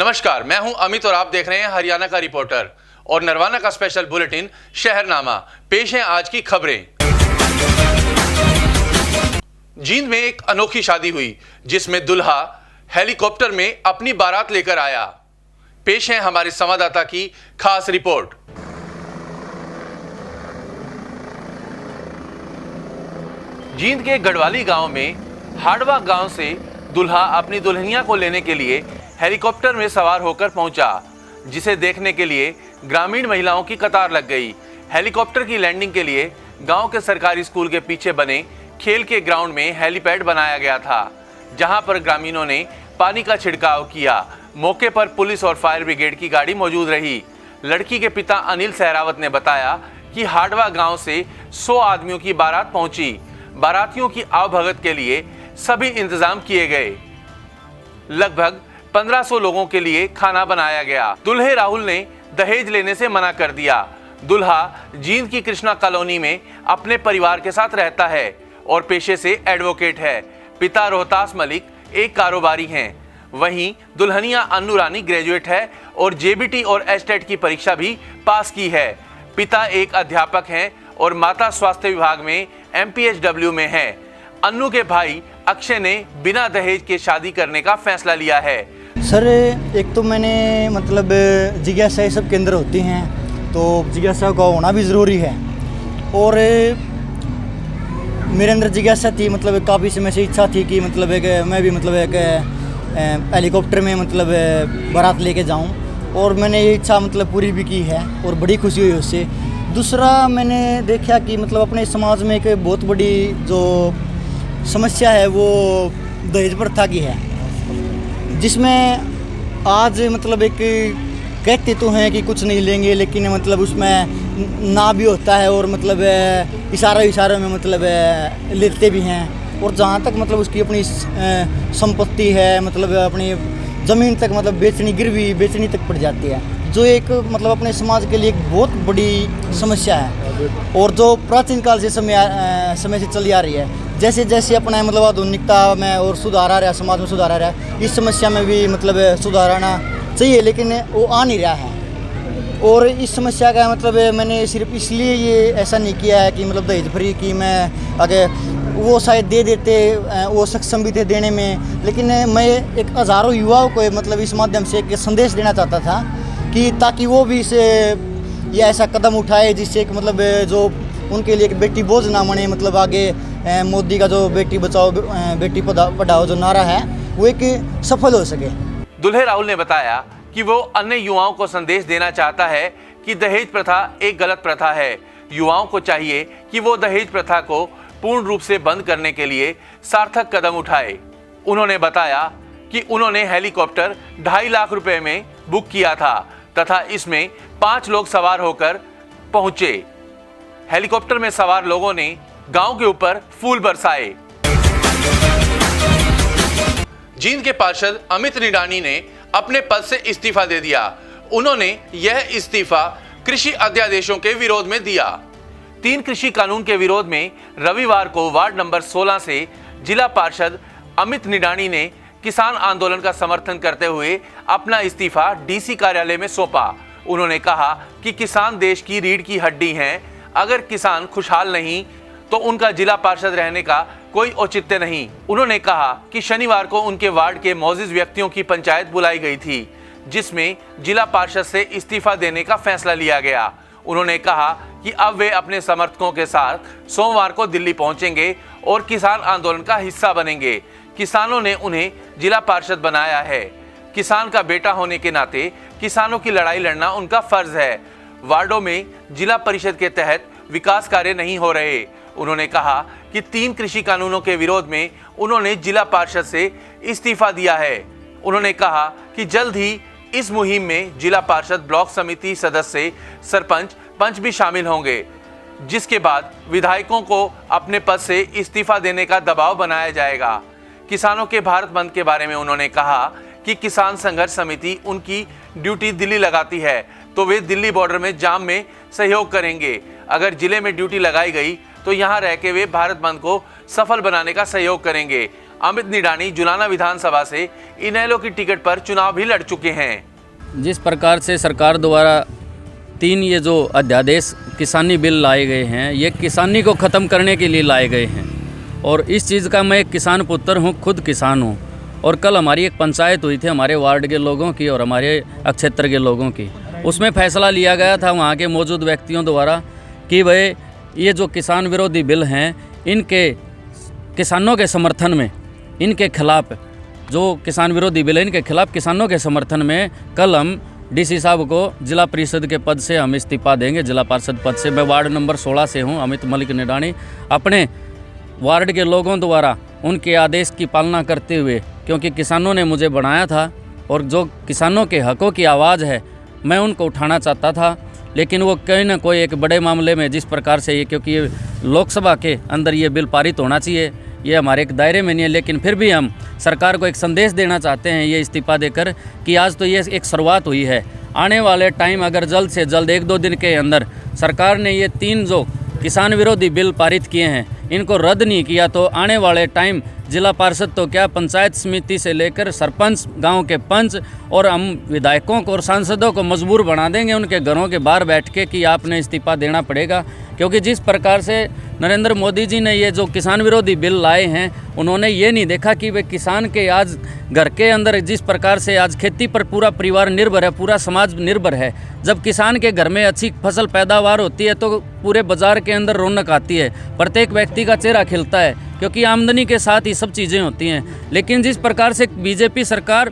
नमस्कार, मैं हूं अमित और आप देख रहे हैं हरियाणा का रिपोर्टर और नरवाना का स्पेशल बुलेटिन शहरनामा। पेश है आज की खबरें। जींद में एक अनोखी शादी हुई जिसमें दुल्हा हेलीकॉप्टर में अपनी बारात लेकर आया। पेश है हमारे संवाददाता की खास रिपोर्ट। जींद के गढ़वाली गांव में हाड़वा गांव से दुल्हा अपनी दुल्हनिया को लेने के लिए हेलीकॉप्टर में सवार होकर पहुंचा, जिसे देखने के लिए ग्रामीण महिलाओं की कतार लग गई। हेलीकॉप्टर की लैंडिंग के लिए गांव के सरकारी स्कूल के पीछे बने खेल के ग्राउंड में हेलीपैड बनाया गया था, जहां पर ग्रामीणों ने पानी का छिड़काव किया। मौके पर पुलिस और फायर ब्रिगेड की गाड़ी मौजूद रही। लड़की के पिता अनिल सहरावत ने बताया कि हाड़वा गांव से 100 आदमियों की बारात पहुंची। बारातियों की आवभगत के लिए सभी इंतजाम किए गए। लगभग 1500 लोगों के लिए खाना बनाया गया। दूल्हे राहुल ने दहेज लेने से मना कर दिया। दूल्हा जींद की कृष्णा कॉलोनी में अपने परिवार के साथ रहता है और पेशे से एडवोकेट है। पिता रोहतास मलिक एक कारोबारी हैं। वहीं दुल्हनिया अन्नू रानी ग्रेजुएट है और जेबीटी और एस्टेट की परीक्षा भी पास की है। पिता एक अध्यापक हैं और माता स्वास्थ्य विभाग में MPHW में है। अन्नू के भाई अक्षय ने बिना दहेज के शादी करने का फैसला लिया है। सर, एक तो मैंने मतलब जिज्ञासाएं सब के अंदर होती हैं, तो जिज्ञासा का होना भी ज़रूरी है। और मेरे अंदर जिज्ञासा थी, मतलब काफ़ी समय से इच्छा थी कि मतलब मैं भी मतलब एक हेलीकॉप्टर में मतलब बारात लेके जाऊं, और मैंने ये इच्छा मतलब पूरी भी की है और बड़ी खुशी हुई उससे। दूसरा, मैंने देखा कि मतलब अपने समाज में एक बहुत बड़ी जो समस्या है वो दहेज प्रथा की है, जिसमें आज मतलब एक कहते तो हैं कि कुछ नहीं लेंगे, लेकिन मतलब उसमें ना भी होता है और मतलब इशारों में मतलब लेते भी हैं। और जहाँ तक मतलब उसकी अपनी संपत्ति है, मतलब अपनी ज़मीन तक मतलब गिरवी बेचनी तक पड़ जाती है, जो एक मतलब अपने समाज के लिए एक बहुत बड़ी समस्या है और जो प्राचीन काल से समय से चली आ रही है। जैसे जैसे अपना मतलब आधुनिकता में और सुधार आ रहा है, समाज में सुधार आ रहा है, इस समस्या में भी मतलब सुधार आना चाहिए, लेकिन वो आ नहीं रहा है। और इस समस्या का मतलब मैंने सिर्फ इसलिए ये ऐसा नहीं किया है कि मतलब दहेज फ्री की मैं आगे वो शायद दे देते, वो सक्षम भी थे देने में, लेकिन मैं एक हज़ारों युवाओं को मतलब इस माध्यम से एक संदेश देना चाहता था कि ताकि वो भी इसे ये ऐसा कदम उठाए जिससे एक मतलब जो उनके लिए एक बेटी बोझ ना बने। मतलब आगे मोदी का जो बेटी बचाओ बेटी पढ़ाओ जो नारा है वो एक सफल हो सके। दूल्हे राहुल ने बताया कि वो अन्य युवाओं को संदेश देना चाहता है कि दहेज प्रथा एक गलत प्रथा है। युवाओं को चाहिए कि वो दहेज प्रथा को पूर्ण रूप से बंद करने के लिए सार्थक कदम उठाए। उन्होंने बताया कि उन्होंने हेलीकॉप्टर 2.5 लाख रुपए में बुक किया था तथा इसमें 5 लोग सवार होकर पहुंचे। हेलीकॉप्टर में सवार लोगों ने गांव के ऊपर फूल बरसाए। जींद के पार्षद अमित निडानी ने अपने पद से इस्तीफा दे दिया। उन्होंने यह इस्तीफा कृषि अध्यादेशों के विरोध में दिया। 3 कृषि कानून के विरोध में रविवार को वार्ड नंबर 16 से जिला पार्षद अमित निडानी ने किसान आंदोलन का समर्थन करते हुए अपना इस्तीफा DC कार्यालय में सौंपा। उन्होंने कहा कि किसान देश की रीढ़ की हड्डी हैं। अगर किसान खुशहाल नहीं तो उनका जिला पार्षद रहने का कोई औचित्य नहीं। उन्होंने कहा कि शनिवार को उनके वार्ड के मौजूद व्यक्तियों की पंचायत बुलाई गई थी, जिसमें जिला पार्षद से इस्तीफा देने का फैसला लिया गया। उन्होंने कहा कि अब वे अपने समर्थकों के साथ सोमवार को दिल्ली पहुंचेंगे और किसान आंदोलन का हिस्सा बनेंगे। किसानों ने उन्हें जिला पार्षद बनाया है। किसान का बेटा होने के नाते किसानों की लड़ाई लड़ना उनका फर्ज है। वार्डों में जिला परिषद के तहत विकास कार्य नहीं हो रहे। उन्होंने कहा कि 3 कृषि कानूनों के विरोध में उन्होंने जिला पार्षद से इस्तीफा दिया है। उन्होंने कहा कि जल्द ही इस मुहिम में जिला पार्षद, ब्लॉक समिति सदस्य, सरपंच, पंच भी शामिल होंगे, जिसके बाद विधायकों को अपने पद से इस्तीफा देने का दबाव बनाया जाएगा। किसानों के भारत बंद के बारे में उन्होंने कहा कि किसान संघर्ष समिति उनकी ड्यूटी दिल्ली लगाती है तो वे दिल्ली बॉर्डर में जाम में सहयोग करेंगे। अगर जिले में ड्यूटी लगाई गई तो यहाँ रह के वे भारत बंद को सफल बनाने का सहयोग करेंगे। अमित निडानी जुलाना विधानसभा से इनेलो की टिकट पर चुनाव भी लड़ चुके हैं। जिस प्रकार से सरकार द्वारा 3 ये जो अध्यादेश किसानी बिल लाए गए हैं, ये किसानी को ख़त्म करने के लिए लाए गए हैं और इस चीज़ का मैं एक किसान पुत्र हूँ, खुद किसान हूँ। और कल हमारी एक पंचायत हुई थी हमारे वार्ड के लोगों की और हमारे क्षेत्र के लोगों की। उसमें फैसला लिया गया था वहाँ के मौजूद व्यक्तियों द्वारा कि भाई ये जो किसान विरोधी बिल हैं, इनके किसानों के समर्थन में, इनके खिलाफ जो किसान विरोधी बिल है, इनके खिलाफ किसानों के समर्थन में कल हम डीसी साहब को जिला परिषद के पद से हम इस्तीफा देंगे, जिला पार्षद पद से। मैं वार्ड नंबर 16 से हूं, अमित मलिक निडानी। अपने वार्ड के लोगों द्वारा उनके आदेश की पालना करते हुए, क्योंकि किसानों ने मुझे बनाया था और जो किसानों के हकों की आवाज़ है मैं उनको उठाना चाहता था, लेकिन वो कहीं ना कोई एक बड़े मामले में जिस प्रकार से ये, क्योंकि ये लोकसभा के अंदर ये बिल पारित होना चाहिए, ये हमारे एक दायरे में नहीं है, लेकिन फिर भी हम सरकार को एक संदेश देना चाहते हैं ये इस्तीफा देकर कि आज तो ये एक शुरुआत हुई है। आने वाले टाइम अगर जल्द से जल्द 1-2 दिन के अंदर सरकार ने ये 3 जो किसान विरोधी बिल पारित किए हैं इनको रद्द नहीं किया तो आने वाले टाइम जिला पार्षद तो क्या, पंचायत समिति से लेकर सरपंच, गांव के पंच और हम विधायकों को और सांसदों को मजबूर बना देंगे उनके घरों के बाहर बैठ के कि आपने इस्तीफा देना पड़ेगा। क्योंकि जिस प्रकार से नरेंद्र मोदी जी ने ये जो किसान विरोधी बिल लाए हैं, उन्होंने ये नहीं देखा कि वे किसान के आज घर के अंदर जिस प्रकार से आज खेती पर पूरा परिवार निर्भर है, पूरा समाज निर्भर है। जब किसान के घर में अच्छी फसल पैदावार होती है तो पूरे बाज़ार के अंदर रौनक आती है, प्रत्येक व्यक्ति का चेहरा खिलता है, क्योंकि आमदनी के साथ ही सब चीज़ें होती हैं। लेकिन जिस प्रकार से बीजेपी सरकार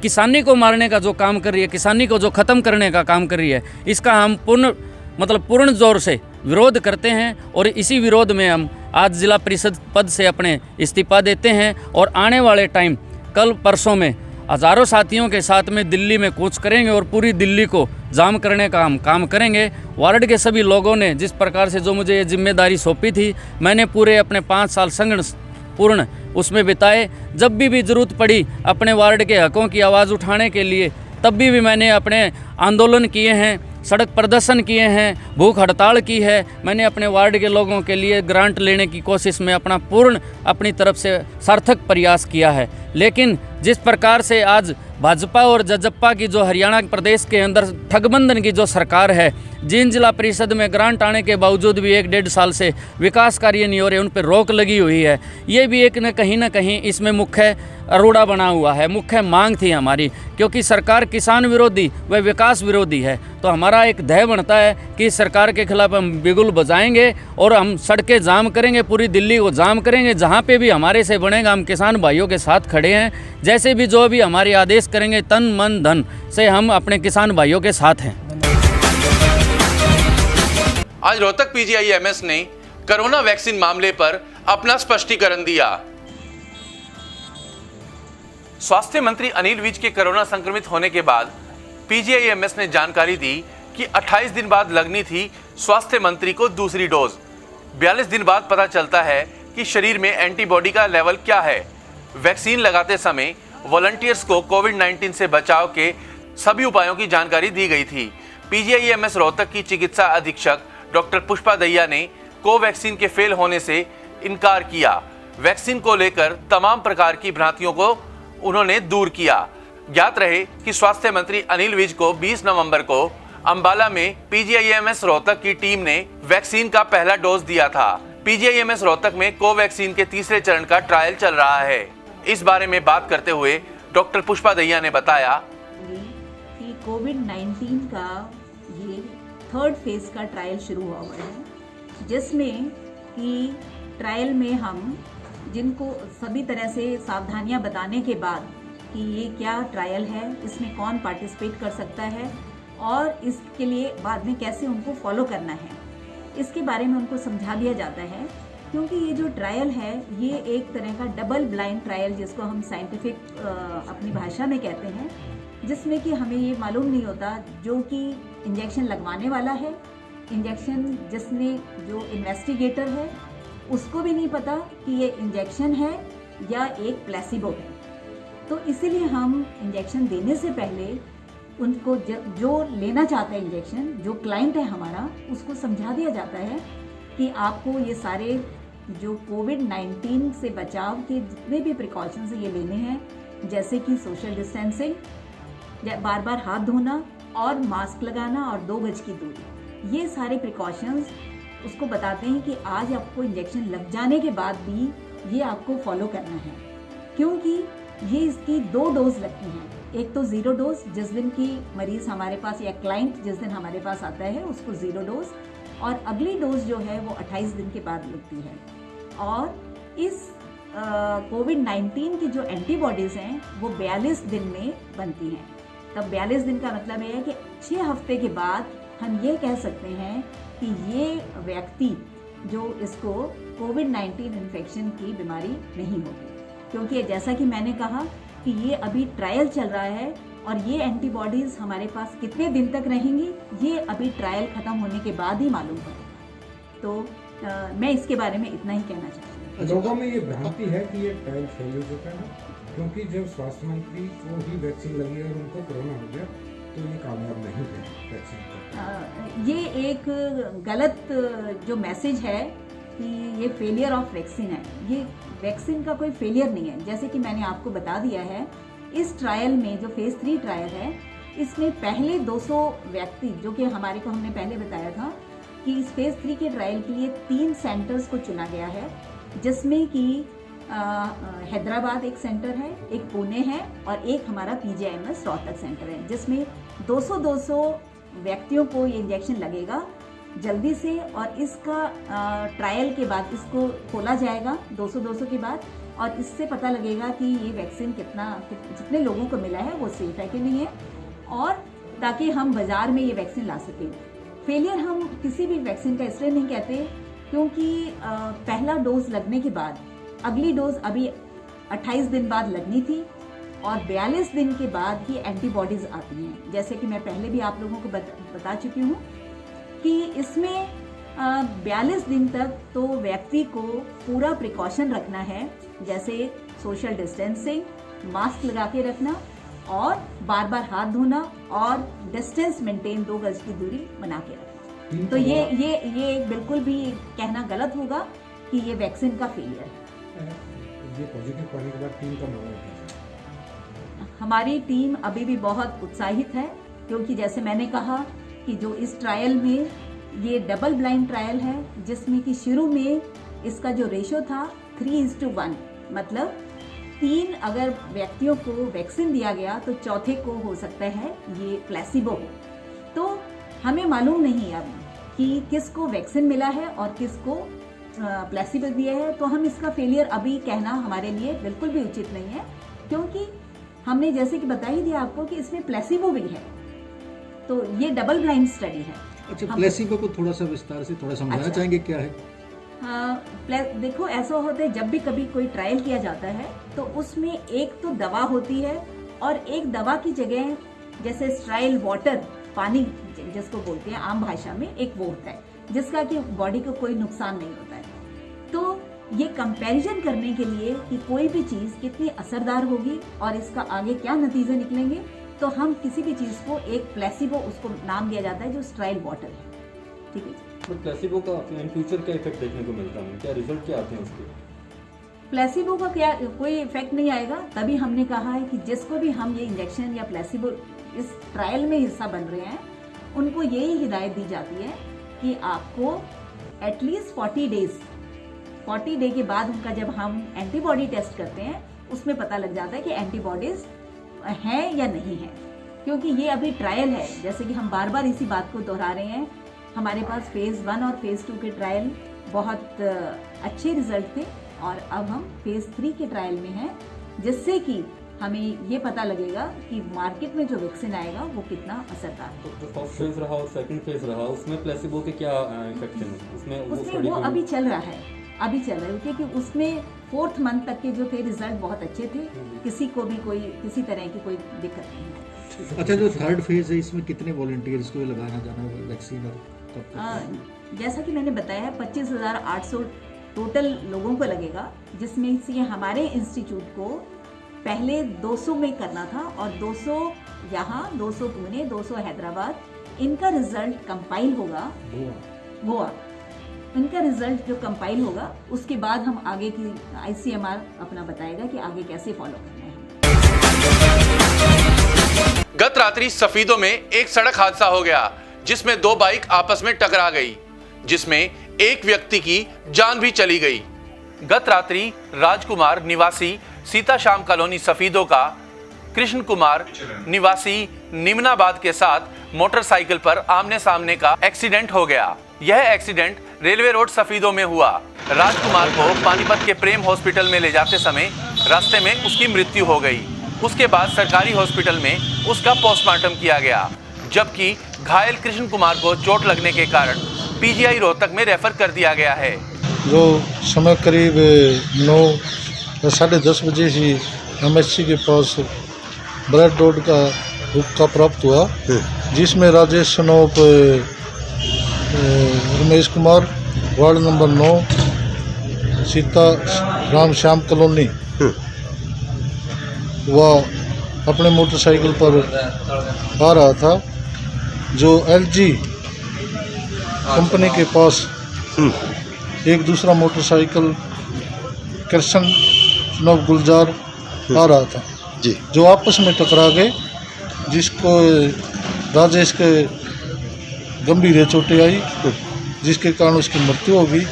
किसानी को मारने का जो काम कर रही है, किसानी को जो ख़त्म करने का काम कर रही है, इसका हम पूर्ण जोर से विरोध करते हैं और इसी विरोध में हम आज जिला परिषद पद से अपने इस्तीफा देते हैं और आने वाले टाइम कल परसों में हज़ारों साथियों के साथ में दिल्ली में कूच करेंगे और पूरी दिल्ली को जाम करने का हम काम करेंगे। वार्ड के सभी लोगों ने जिस प्रकार से जो मुझे ये जिम्मेदारी सौंपी थी, मैंने पूरे अपने 5 साल संघर्ष पूर्ण उसमें बिताए। जब भी ज़रूरत पड़ी अपने वार्ड के हकों की आवाज़ उठाने के लिए, तब भी मैंने अपने आंदोलन किए हैं, सड़क प्रदर्शन किए हैं, भूख हड़ताल की है। मैंने अपने वार्ड के लोगों के लिए ग्रांट लेने की कोशिश में अपनी तरफ से सार्थक प्रयास किया है। लेकिन जिस प्रकार से आज भाजपा और जजप्पा की जो हरियाणा प्रदेश के अंदर ठगबंधन की जो सरकार है, जिन जिला परिषद में ग्रांट आने के बावजूद भी 1-1.5 साल से विकास कार्य नहीं हो रहे, उन पर रोक लगी हुई है। ये भी एक न कहीं इसमें मुख्य अरोड़ा बना हुआ है, मुख्य मांग थी हमारी, क्योंकि सरकार किसान विरोधी व विकास विरोधी है। तो हमारा एक ध्येय बनता है कि सरकार के खिलाफ हम बिगुल बजाएंगे और हम सड़कें जाम करेंगे, पूरी दिल्ली को जाम करेंगे। जहाँ पे भी हमारे से बनेगा हम किसान भाइयों के साथ खड़े हैं। जैसे भी जो भी हमारे आदेश करेंगे, तन मन धन से हम अपने किसान भाइयों के साथ हैं। आज रोहतक पीजीआईएमएस ने कोरोना वैक्सीन मामले पर अपना स्पष्टीकरण दिया। स्वास्थ्य मंत्री अनिल विज के कोरोना संक्रमित होने के बाद पीजीआईएमएस ने जानकारी दी कि 28 दिन बाद लगनी थी स्वास्थ्य मंत्री को दूसरी डोज। 42 दिन बाद पता चलता है कि शरीर में एंटीबॉडी का लेवल क्या है। वैक्सीन लगाते समय वॉलंटियर्स को कोविड-19 से बचाव के सभी उपायों की जानकारी दी गई थी। पीजीआईएमएस रोहतक की चिकित्सा अधीक्षक डॉक्टर पुष्पा दहिया ने कोवैक्सीन के फेल होने से इनकार किया। वैक्सीन को लेकर तमाम प्रकार की भ्रांतियों को उन्होंने दूर किया। ज्ञात रहे कि स्वास्थ्य मंत्री अनिल विज को 20 नवंबर को अंबाला में पीजीआईएमएस रोहतक की टीम ने वैक्सीन का पहला डोज दिया था। पीजीआईएमएस रोहतक में कोवैक्सीन के तीसरे चरण का ट्रायल चल रहा है। इस बारे में बात करते हुए डॉक्टर पुष्पा दहिया ने बताया कि कोविड-19 का ये 3rd फेज का ट्रायल शुरू हुआ है, जिसमें कि ट्रायल में हम जिनको सभी तरह से सावधानियां बताने के बाद कि ये क्या ट्रायल है, इसमें कौन पार्टिसिपेट कर सकता है और इसके लिए बाद में कैसे उनको फॉलो करना है, इसके बारे में उनको समझा दिया जाता है। क्योंकि ये जो ट्रायल है ये एक तरह का डबल ब्लाइंड ट्रायल, जिसको हम साइंटिफिक अपनी भाषा में कहते हैं, जिसमें कि हमें ये मालूम नहीं होता जो कि इंजेक्शन लगवाने वाला है, इंजेक्शन जिसने जो इन्वेस्टिगेटर है उसको भी नहीं पता कि ये इंजेक्शन है या एक प्लेसिबो है। तो इसीलिए हम इंजेक्शन देने से पहले उनको जो लेना चाहता है इंजेक्शन, जो क्लाइंट है हमारा, उसको समझा दिया जाता है कि आपको ये सारे जो कोविड-19 से बचाव के जितने भी प्रिकॉशंस ये लेने हैं, जैसे कि सोशल डिस्टेंसिंग, बार बार हाथ धोना और मास्क लगाना और 2 गज की दूरी, ये सारे प्रिकॉशंस उसको बताते हैं कि आज आपको इंजेक्शन लग जाने के बाद भी ये आपको फॉलो करना है, क्योंकि ये इसकी 2 डोज लगती हैं। एक तो 0 डोज, जिस दिन की मरीज़ हमारे पास या क्लाइंट जिस दिन हमारे पास आता है उसको 0 डोज, और अगली डोज जो है वो 28 दिन के बाद लगती है। और इस कोविड-19 की जो एंटीबॉडीज़ हैं वो 42 दिन में बनती हैं। तब 42 दिन का मतलब ये है कि 6 हफ्ते के बाद हम ये कह सकते हैं कि ये व्यक्ति जो इसको कोविड-19 इन्फेक्शन की बीमारी नहीं होगी, क्योंकि जैसा कि मैंने कहा कि ये अभी ट्रायल चल रहा है और ये एंटीबॉडीज़ हमारे पास कितने दिन तक रहेंगी ये अभी ट्रायल ख़त्म होने के बाद ही मालूम पड़ेगा। तो मैं इसके बारे में इतना ही कहना चाहती हूँ। लोगों में ये भ्रांति है कि ये ट्रायल फेल हो चुका है, क्योंकि जब स्वास्थ्य मंत्री को ही वैक्सीन लगी और उनको कोरोना हो गया तो ये कामयाब नहीं थे वैक्सीन पर। ये एक गलत जो मैसेज है कि ये फेलियर ऑफ वैक्सीन है, ये वैक्सीन का कोई फेलियर नहीं है। जैसे कि मैंने आपको बता दिया है, इस ट्रायल में जो फेज़ 3 ट्रायल है, इसमें पहले 200 व्यक्ति जो कि हमारे को हमने पहले बताया था कि इस फेज़ 3 के ट्रायल के लिए 3 सेंटर्स को चुना गया है, जिसमें कि हैदराबाद एक सेंटर है, एक पुणे है और एक हमारा PGIMS रोहतक सेंटर है, जिसमें 200 व्यक्तियों को ये इंजेक्शन लगेगा जल्दी से। और इसका ट्रायल के बाद इसको खोला जाएगा 200 के बाद, और इससे पता लगेगा कि ये वैक्सीन जितने लोगों को मिला है वो सेफ है कि नहीं है, और ताकि हम बाज़ार में ये वैक्सीन ला सकें। फेलियर हम किसी भी वैक्सीन का इसलिए नहीं कहते क्योंकि पहला डोज लगने के बाद अगली डोज अभी 28 दिन बाद लगनी थी, और 42 दिन के बाद ही एंटीबॉडीज़ आती हैं। जैसे कि मैं पहले भी आप लोगों को बता चुकी हूँ कि इसमें 42 दिन तक तो व्यक्ति को पूरा प्रिकॉशन रखना है, जैसे सोशल डिस्टेंसिंग, मास्क लगा के रखना और बार बार हाथ धोना और डिस्टेंस मेंटेन 2 गज की दूरी बना के रखना। तो ये बिल्कुल भी कहना गलत होगा कि ये वैक्सीन का फेलियर है। ये पॉजिटिव पाने के बाद टीम का माहौल है? हमारी टीम अभी भी बहुत उत्साहित है, क्योंकि जैसे मैंने कहा कि जो इस ट्रायल में ये डबल ब्लाइंड ट्रायल है, जिसमें कि शुरू में इसका जो रेशो था 3:1, मतलब 3 अगर व्यक्तियों को वैक्सीन दिया गया तो चौथे को हो सकता है ये प्लेसिबो हो। तो हमें मालूम नहीं अब कि किसको वैक्सीन मिला है और किसको प्लेसिबो दिया है, तो हम इसका फेलियर अभी कहना हमारे लिए बिल्कुल भी उचित नहीं है, क्योंकि हमने जैसे कि बता ही दिया आपको कि इसमें प्लेसिबो भी है। तो ये डबल ब्लाइंड स्टडी है। अच्छा, प्लेसिबो को थोड़ा सा विस्तार से थोड़ा समझाना चाहेंगे क्या है? हाँ, देखो ऐसा होता है, जब भी कभी कोई ट्रायल किया जाता है तो उसमें एक तो दवा होती है और एक दवा की जगह जैसे स्ट्राइल वाटर, पानी जिसको बोलते हैं आम भाषा में, एक वो होता है जिसका कि बॉडी को कोई नुकसान नहीं होता है। तो ये कंपैरिजन करने के लिए कि कोई भी चीज़ कितनी असरदार होगी और इसका आगे क्या नतीजे निकलेंगे, तो हम किसी भी चीज़ को एक प्लेसिबो उसको नाम दिया जाता है जो स्ट्राइल वाटर है। ठीक है, तो प्लेसिबो का इन फ्यूचर क्या इफेक्ट देखने को मिलता है, क्या रिजल्ट क्या आते हैं उसके? प्लेसिबो का क्या कोई इफेक्ट नहीं आएगा। तभी हमने कहा है कि जिसको भी हम ये इंजेक्शन या प्लेसिबो इस ट्रायल में हिस्सा बन रहे हैं, उनको यही हिदायत दी जाती है कि आपको एटलीस्ट 40 डे के बाद उनका जब हम एंटीबॉडी टेस्ट करते हैं उसमें पता लग जाता है कि एंटीबॉडीज़ हैं या नहीं है, क्योंकि ये अभी ट्रायल है। जैसे कि हम बार बार इसी बात को दोहरा रहे हैं, हमारे पास फेज़ 1 और फेज़ 2 के ट्रायल बहुत अच्छे रिजल्ट थे, और अब हम फेज़ 3 के ट्रायल में हैं, जिससे कि हमें ये पता लगेगा कि मार्केट में जो वैक्सीन आएगा वो कितना असरदार है। तो फर्स्ट फेज रहा और सेकंड फेज रहा, उसमें प्लेसिबो के क्या इफेक्ट हैं? उसमें वो अभी चल रहा है, क्योंकि उसमें 4th मंथ तक के जो थे रिजल्ट बहुत अच्छे थे, किसी को भी किसी तरह की कोई दिक्कत नहीं है। अच्छा, जो थर्ड फेज है इसमें कितने वॉलंटियर्स को लगाना जाना है वैक्सीन, और कब तक? जैसा कि मैंने बताया 25,800 टोटल लोगों को लगेगा, जिसमें से हमारे इंस्टीट्यूट को पहले 200 में करना था, और 200 यहाँ, 200 पुणे, 200 हैदराबाद, इनका रिजल्ट कंपाइल होगा गोवा, इनका रिजल्ट जो कंपाइल होगा उसके बाद हम आगे की ICMR अपना बताएगा कि आगे कैसे फॉलो करना है। गत रात्रि सफीदों में एक सड़क हादसा हो गया जिसमें दो बाइक आपस में टकरा गई, जिसमें एक व्यक्ति की जान भी चली गई। गत रात्रि राजकुमार निवासी सीताश्याम कॉलोनी सफीदों का कृष्ण कुमार निवासी निमनाबाद के साथ मोटरसाइकिल पर आमने सामने का एक्सीडेंट हो गया। यह एक्सीडेंट रेलवे रोड सफीदों में हुआ। राजकुमार को पानीपत के प्रेम हॉस्पिटल में ले जाते समय रास्ते में उसकी मृत्यु हो गई। उसके बाद सरकारी हॉस्पिटल में उसका पोस्टमार्टम किया गया, जबकि घायल कृष्ण कुमार को चोट लगने के कारण PGI रोहतक में रेफर कर दिया गया है। जो समय करीब 9 या 10:30 बजे ही MSC के पास ब्लड डोड का हुक्का प्राप्त हुआ, जिसमें Rajesh Sanop Ramesh Kumar ward number 9 Sita Ram Shyam colony वह अपने मोटरसाइकिल पर आ रहा था, जो LG कंपनी के पास एक दूसरा मोटरसाइकिल कृष्ण नव गुलजार आ रहा था जी, जो आपस में टकरा गए, जिसको राजेश के गंभीर चोटें आई, जिसके कारण उसकी मृत्यु हो गई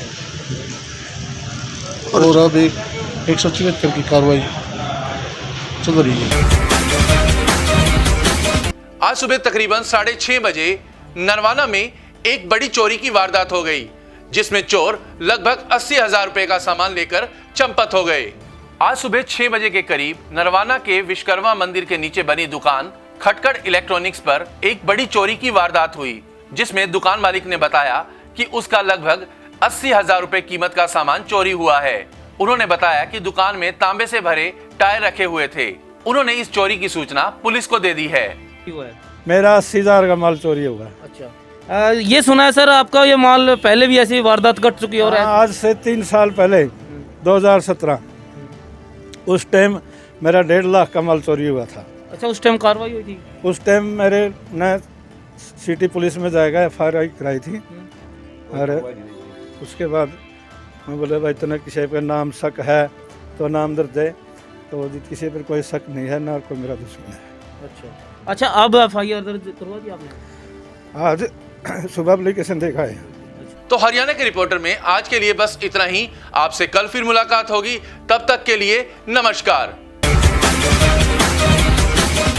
और अब 174 की कार्रवाई चल रही है। आज सुबह तकरीबन 6:30 बजे नरवाना में एक बड़ी चोरी की वारदात हो गई, जिसमें चोर लगभग 80,000 रुपए का सामान लेकर चंपत हो गए। आज सुबह 6 बजे के करीब नरवाना के विश्वकर्मा मंदिर के नीचे बनी दुकान खटकड़ इलेक्ट्रॉनिक्स पर एक बड़ी चोरी की वारदात हुई, जिसमें दुकान मालिक ने बताया कि उसका लगभग 80,000 रुपए कीमत का सामान चोरी हुआ है। उन्होंने बताया कि दुकान में तांबे से भरे टायर रखे हुए थे। उन्होंने इस चोरी की सूचना पुलिस को दे दी है। मेरा 80,000 का माल चोरी हुआ। अच्छा, ये सुना है सर आपका ये माल पहले भी ऐसी वारदात घट चुकी है? और आज से 3 साल पहले 2017 उस टाइम मेरा 1.5 लाख का माल चोरी हुआ था। अच्छा, उस टाइम कार्रवाई हुई थी? उस टाइम मेरे ने सिटी पुलिस में जाएगा FIR कराई थी, और उसके बाद मैं बोले भाई तूने किसी पर नाम शक है तो नाम दर्ज दे, तो किसी पर कोई शक नहीं है, ना कोई मेरा दुश्मन है। अच्छा, अब FIR दर्ज करवा दी आपने? आज सुबह एप्लीकेशन देखा है। तो हरियाणा के रिपोर्टर में आज के लिए बस इतना ही। आपसे कल फिर मुलाकात होगी, तब तक के लिए नमस्कार।